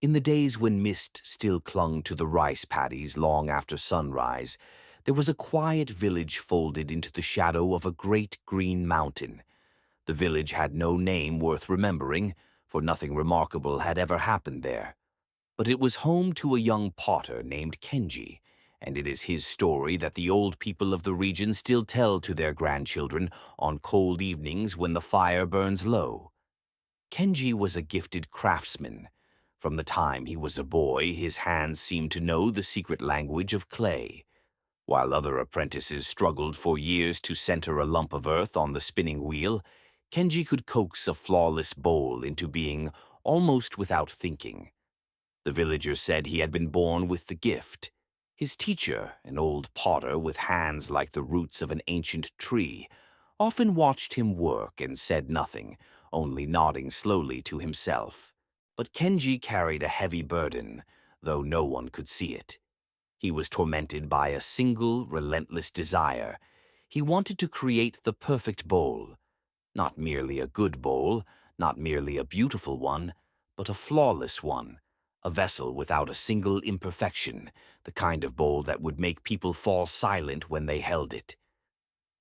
In the days when mist still clung to the rice paddies long after sunrise, there was a quiet village folded into the shadow of a great green mountain. The village had no name worth remembering, for nothing remarkable had ever happened there. But it was home to a young potter named Kenji, and it is his story that the old people of the region still tell to their grandchildren on cold evenings when the fire burns low. Kenji was a gifted craftsman. From the time he was a boy, his hands seemed to know the secret language of clay. While other apprentices struggled for years to center a lump of earth on the spinning wheel, Kenji could coax a flawless bowl into being almost without thinking. The villagers said he had been born with the gift. His teacher, an old potter with hands like the roots of an ancient tree, often watched him work and said nothing, only nodding slowly to himself. But Kenji carried a heavy burden, though no one could see it. He was tormented by a single, relentless desire. He wanted to create the perfect bowl. Not merely a good bowl, not merely a beautiful one, but a flawless one. A vessel without a single imperfection, the kind of bowl that would make people fall silent when they held it.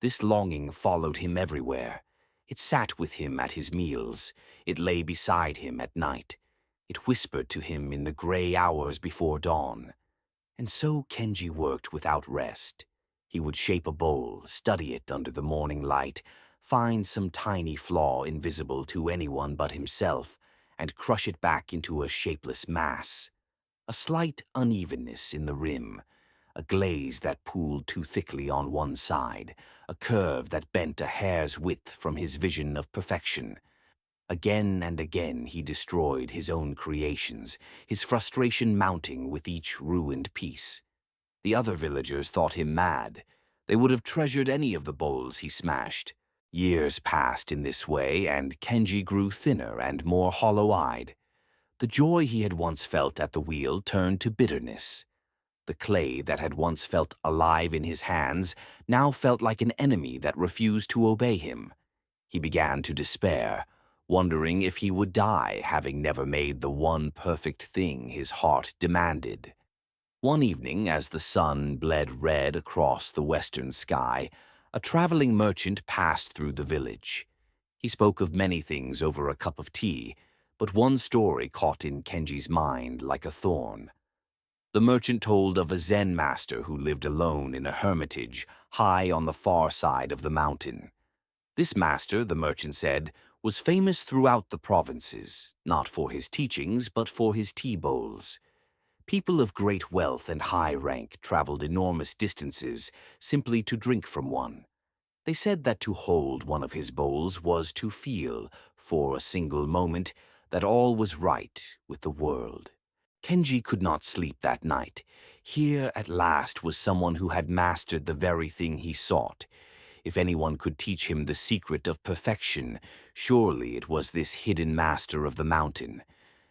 This longing followed him everywhere. It sat with him at his meals. It lay beside him at night. It whispered to him in the gray hours before dawn. And so Kenji worked without rest. He would shape a bowl, study it under the morning light, find some tiny flaw invisible to anyone but himself, and crush it back into a shapeless mass. A slight unevenness in the rim, a glaze that pooled too thickly on one side, a curve that bent a hair's width from his vision of perfection. Again and again he destroyed his own creations, his frustration mounting with each ruined piece. The other villagers thought him mad. They would have treasured any of the bowls he smashed. Years passed in this way, and Kenji grew thinner and more hollow-eyed. The joy he had once felt at the wheel turned to bitterness. The clay that had once felt alive in his hands now felt like an enemy that refused to obey him. He began to despair, wondering if he would die, having never made the one perfect thing his heart demanded. One evening, as the sun bled red across the western sky, a traveling merchant passed through the village. He spoke of many things over a cup of tea, but one story caught in Kenji's mind like a thorn. The merchant told of a Zen master who lived alone in a hermitage high on the far side of the mountain. This master, the merchant said, was famous throughout the provinces, not for his teachings, but for his tea bowls. People of great wealth and high rank traveled enormous distances simply to drink from one. They said that to hold one of his bowls was to feel, for a single moment, that all was right with the world. Kenji could not sleep that night. Here at last was someone who had mastered the very thing he sought. If anyone could teach him the secret of perfection, surely it was this hidden master of the mountain.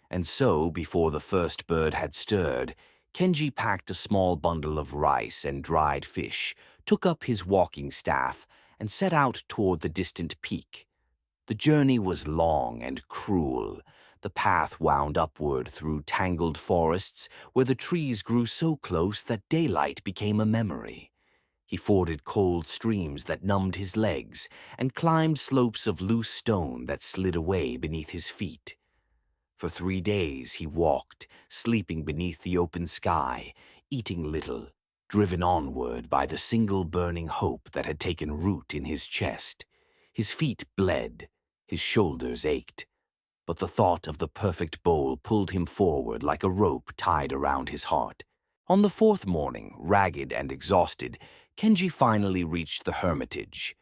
And so, before the first bird had stirred, Kenji packed a small bundle of rice and dried fish, took up his walking staff, and set out toward the distant peak. The journey was long and cruel. The path wound upward through tangled forests where the trees grew so close that daylight became a memory. He forded cold streams that numbed his legs and climbed slopes of loose stone that slid away beneath his feet. For 3 days he walked, sleeping beneath the open sky, eating little, driven onward by the single burning hope that had taken root in his chest. His feet bled, his shoulders ached, but the thought of the perfect bowl pulled him forward like a rope tied around his heart. On the 4th morning, ragged and exhausted, Kenji finally reached the hermitage.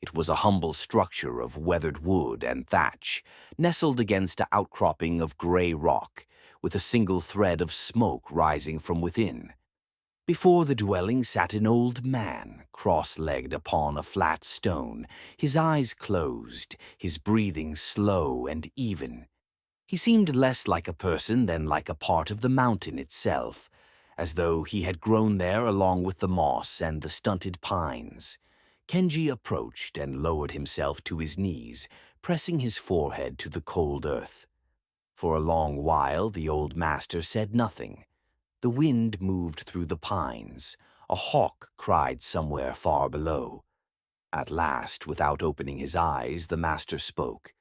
It was a humble structure of weathered wood and thatch, nestled against an outcropping of gray rock, with a single thread of smoke rising from within. Before the dwelling sat an old man, cross-legged upon a flat stone, his eyes closed, his breathing slow and even. He seemed less like a person than like a part of the mountain itself, as though he had grown there along with the moss and the stunted pines. Kenji approached and lowered himself to his knees, pressing his forehead to the cold earth. For a long while the old master said nothing. The wind moved through the pines. A hawk cried somewhere far below. At last, without opening his eyes, the master spoke.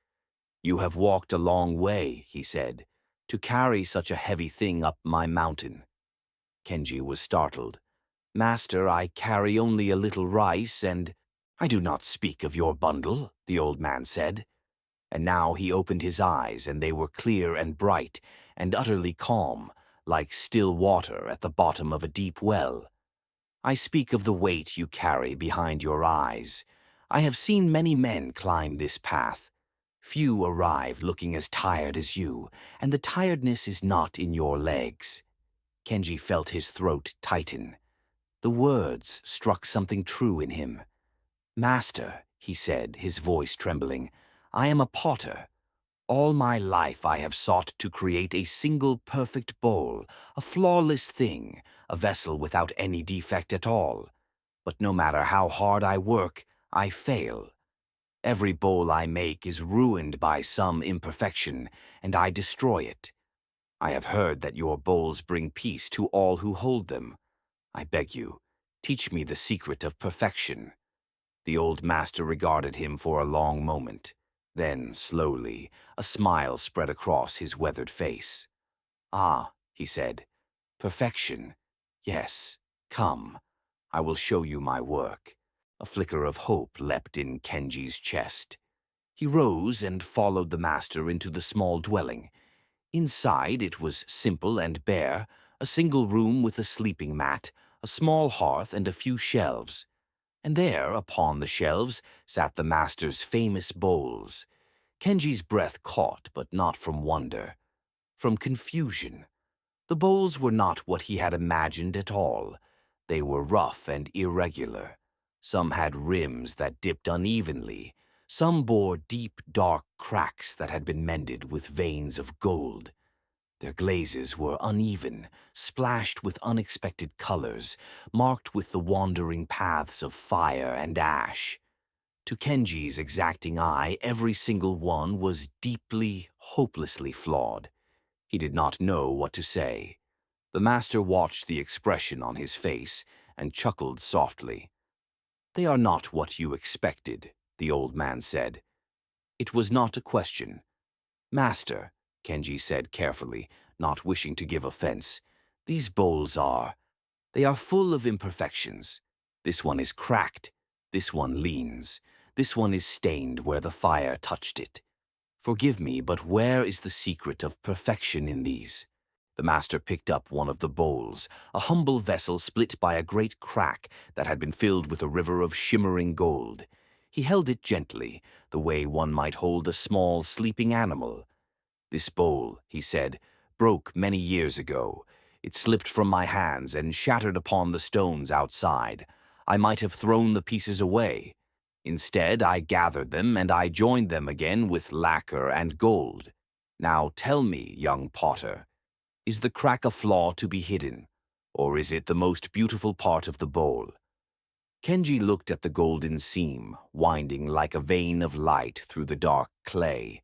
"You have walked a long way," he said, "to carry such a heavy thing up my mountain." Kenji was startled. "Master, I carry only a little rice and—" "I do not speak of your bundle," the old man said. And now he opened his eyes, and they were clear and bright and utterly calm, like still water at the bottom of a deep well. "I speak of the weight you carry behind your eyes. I have seen many men climb this path. Few arrive looking as tired as you, and the tiredness is not in your legs." Kenji felt his throat tighten. The words struck something true in him. "Master," he said, his voice trembling, "I am a potter. All my life I have sought to create a single perfect bowl, a flawless thing, a vessel without any defect at all. But no matter how hard I work, I fail. Every bowl I make is ruined by some imperfection, and I destroy it. I have heard that your bowls bring peace to all who hold them. I beg you, teach me the secret of perfection." The old master regarded him for a long moment. Then, slowly, a smile spread across his weathered face. "Ah," he said, "perfection. Yes, come. I will show you my work." A flicker of hope leapt in Kenji's chest. He rose and followed the master into the small dwelling. Inside it was simple and bare, a single room with a sleeping mat, a small hearth and a few shelves. And there, upon the shelves, sat the master's famous bowls. Kenji's breath caught, but not from wonder. From confusion. The bowls were not what he had imagined at all. They were rough and irregular. Some had rims that dipped unevenly. Some bore deep, dark cracks that had been mended with veins of gold. Their glazes were uneven, splashed with unexpected colors, marked with the wandering paths of fire and ash. To Kenji's exacting eye, every single one was deeply, hopelessly flawed. He did not know what to say. The master watched the expression on his face and chuckled softly. "They are not what you expected," the old man said. It was not a question. "Master," Kenji said carefully, not wishing to give offense, "these bowls they are full of imperfections. This one is cracked. This one leans. This one is stained where the fire touched it. Forgive me, but where is the secret of perfection in these?" The master picked up one of the bowls, a humble vessel split by a great crack that had been filled with a river of shimmering gold. He held it gently, the way one might hold a small sleeping animal. "This bowl," he said, "broke many years ago. It slipped from my hands and shattered upon the stones outside. I might have thrown the pieces away. Instead, I gathered them and I joined them again with lacquer and gold. Now tell me, young potter, is the crack a flaw to be hidden, or is it the most beautiful part of the bowl?" Kenji looked at the golden seam, winding like a vein of light through the dark clay.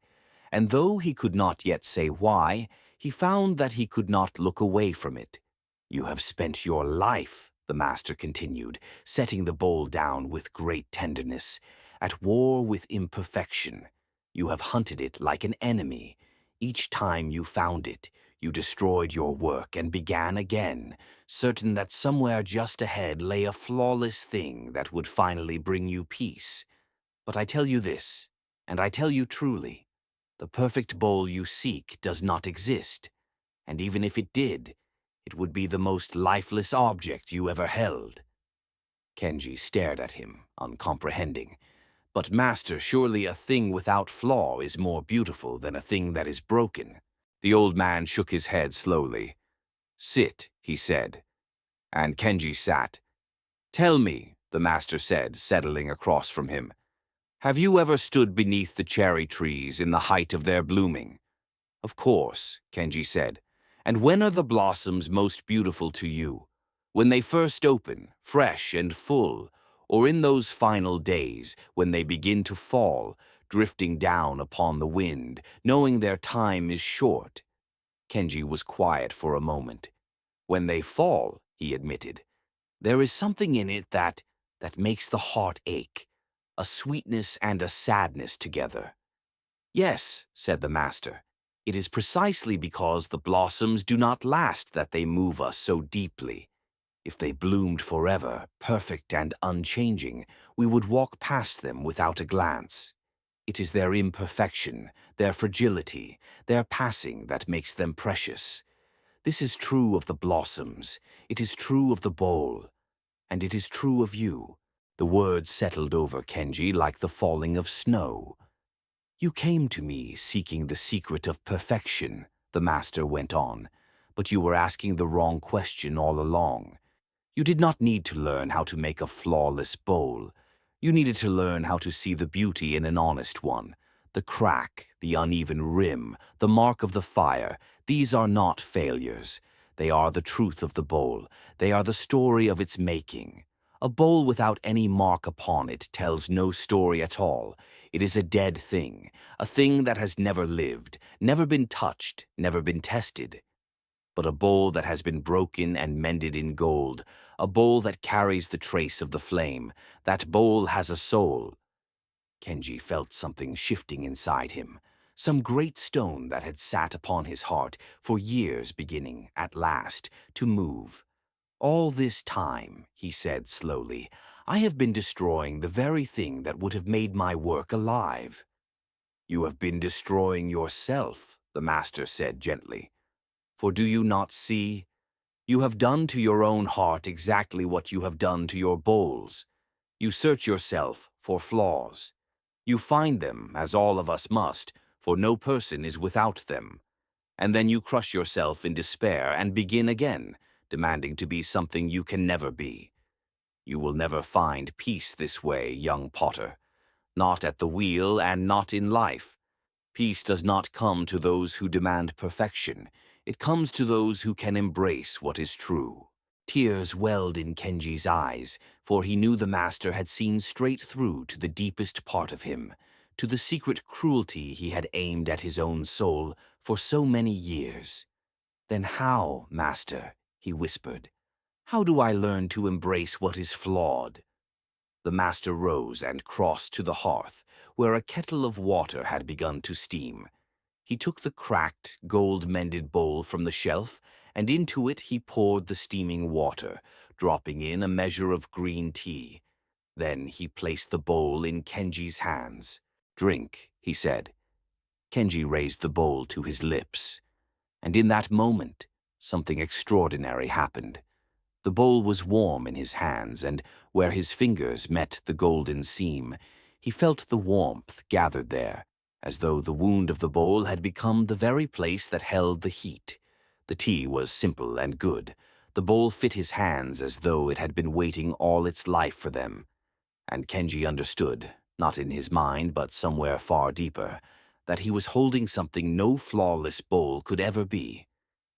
And though he could not yet say why, he found that he could not look away from it. "You have spent your life," the master continued, setting the bowl down with great tenderness, "at war with imperfection. You have hunted it like an enemy. Each time you found it, you destroyed your work and began again, certain that somewhere just ahead lay a flawless thing that would finally bring you peace. But I tell you this, and I tell you truly, the perfect bowl you seek does not exist, and even if it did, it would be the most lifeless object you ever held." Kenji stared at him, uncomprehending. "But master, surely a thing without flaw is more beautiful than a thing that is broken." The old man shook his head slowly. "Sit," he said. And Kenji sat. "Tell me," the master said, settling across from him, "have you ever stood beneath the cherry trees in the height of their blooming?" "Of course," Kenji said. "And when are the blossoms most beautiful to you? When they first open, fresh and full, or in those final days when they begin to fall, drifting down upon the wind, knowing their time is short. Kenji was quiet for a moment. When they fall, he admitted, there is something in it that makes the heart ache, a sweetness and a sadness together. Yes, said the master, it is precisely because the blossoms do not last that they move us so deeply. If they bloomed forever, perfect and unchanging, we would walk past them without a glance. It is their imperfection, their fragility, their passing that makes them precious. This is true of the blossoms, it is true of the bowl, and it is true of you. The words settled over Kenji like the falling of snow. You came to me seeking the secret of perfection, the master went on, but you were asking the wrong question all along. You did not need to learn how to make a flawless bowl. You needed to learn how to see the beauty in an honest one. The crack, the uneven rim, the mark of the fire, these are not failures. They are the truth of the bowl. They are the story of its making. A bowl without any mark upon it tells no story at all. It is a dead thing, a thing that has never lived, never been touched, never been tested. But a bowl that has been broken and mended in gold, a bowl that carries the trace of the flame, that bowl has a soul. Kenji felt something shifting inside him, some great stone that had sat upon his heart for years beginning, at last, to move. All this time, he said slowly, I have been destroying the very thing that would have made my work alive. You have been destroying yourself, the master said gently. For do you not see? You have done to your own heart exactly what you have done to your bowls. You search yourself for flaws. You find them, as all of us must, for no person is without them. And then you crush yourself in despair and begin again, demanding to be something you can never be. You will never find peace this way, young potter. Not at the wheel and not in life. Peace does not come to those who demand perfection. It comes to those who can embrace what is true. Tears welled in Kenji's eyes, for he knew the master had seen straight through to the deepest part of him, to the secret cruelty he had aimed at his own soul for so many years. Then how, master, he whispered, how do I learn to embrace what is flawed? The master rose and crossed to the hearth, where a kettle of water had begun to steam. He took the cracked, gold-mended bowl from the shelf, and into it he poured the steaming water, dropping in a measure of green tea. Then he placed the bowl in Kenji's hands. Drink, he said. Kenji raised the bowl to his lips. And in that moment, something extraordinary happened. The bowl was warm in his hands, and where his fingers met the golden seam, he felt the warmth gathered there, as though the wound of the bowl had become the very place that held the heat. The tea was simple and good. The bowl fit his hands as though it had been waiting all its life for them. And Kenji understood, not in his mind but somewhere far deeper, that he was holding something no flawless bowl could ever be.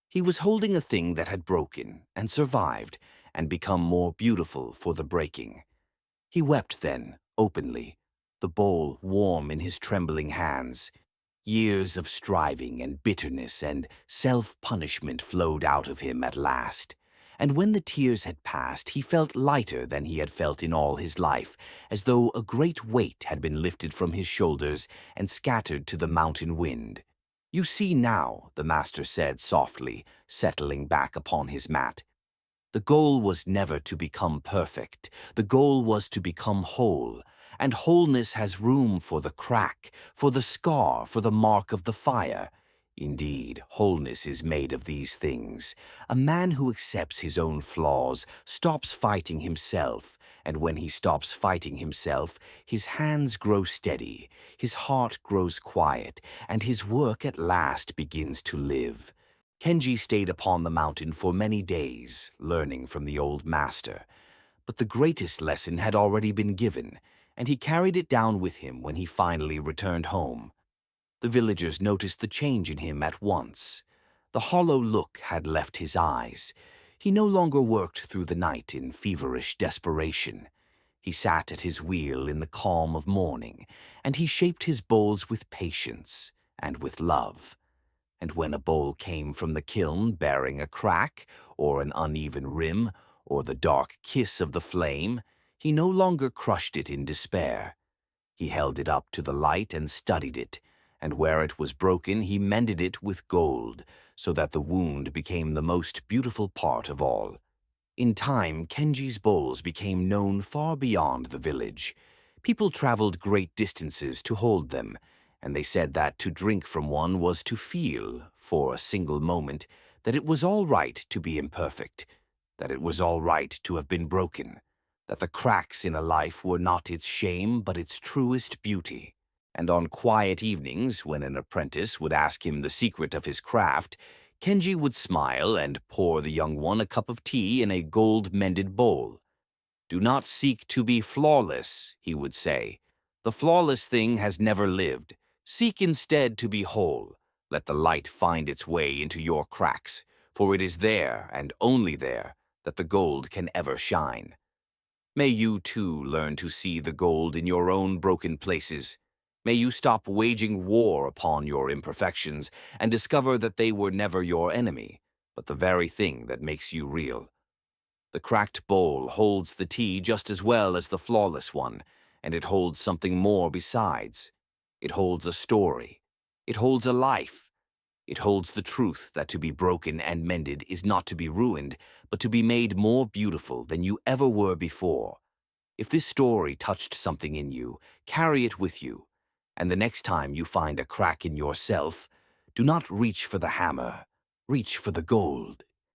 He was holding a thing that had broken and survived and become more beautiful for the breaking. He wept then, openly, the bowl warm in his trembling hands. Years of striving and bitterness and self-punishment flowed out of him at last. And when the tears had passed, he felt lighter than he had felt in all his life, as though a great weight had been lifted from his shoulders and scattered to the mountain wind. You see now, the master said softly, settling back upon his mat. The goal was never to become perfect. The goal was to become whole. And wholeness has room for the crack, for the scar, for the mark of the fire. Indeed, wholeness is made of these things. A man who accepts his own flaws stops fighting himself, and when he stops fighting himself, his hands grow steady, his heart grows quiet, and his work at last begins to live. Kenji stayed upon the mountain for many days, learning from the old master. But the greatest lesson had already been given, and he carried it down with him when he finally returned home. The villagers noticed the change in him at once. The hollow look had left his eyes. He no longer worked through the night in feverish desperation. He sat at his wheel in the calm of morning, and he shaped his bowls with patience and with love. And when a bowl came from the kiln bearing a crack, or an uneven rim, or the dark kiss of the flame, he no longer crushed it in despair. He held it up to the light and studied it, and where it was broken he mended it with gold, so that the wound became the most beautiful part of all. In time, Kenji's bowls became known far beyond the village. People traveled great distances to hold them, and they said that to drink from one was to feel, for a single moment, that it was all right to be imperfect, that it was all right to have been broken, that the cracks in a life were not its shame but its truest beauty. And on quiet evenings, when an apprentice would ask him the secret of his craft, Kenji would smile and pour the young one a cup of tea in a gold-mended bowl. "Do not seek to be flawless," he would say. "The flawless thing has never lived. Seek instead to be whole. Let the light find its way into your cracks, for it is there, and only there, that the gold can ever shine." May you, too, learn to see the gold in your own broken places. May you stop waging war upon your imperfections and discover that they were never your enemy, but the very thing that makes you real. The cracked bowl holds the tea just as well as the flawless one, and it holds something more besides. It holds a story. It holds a life. It holds the truth that to be broken and mended is not to be ruined, but to be made more beautiful than you ever were before. If this story touched something in you, carry it with you, and the next time you find a crack in yourself, do not reach for the hammer, reach for the gold.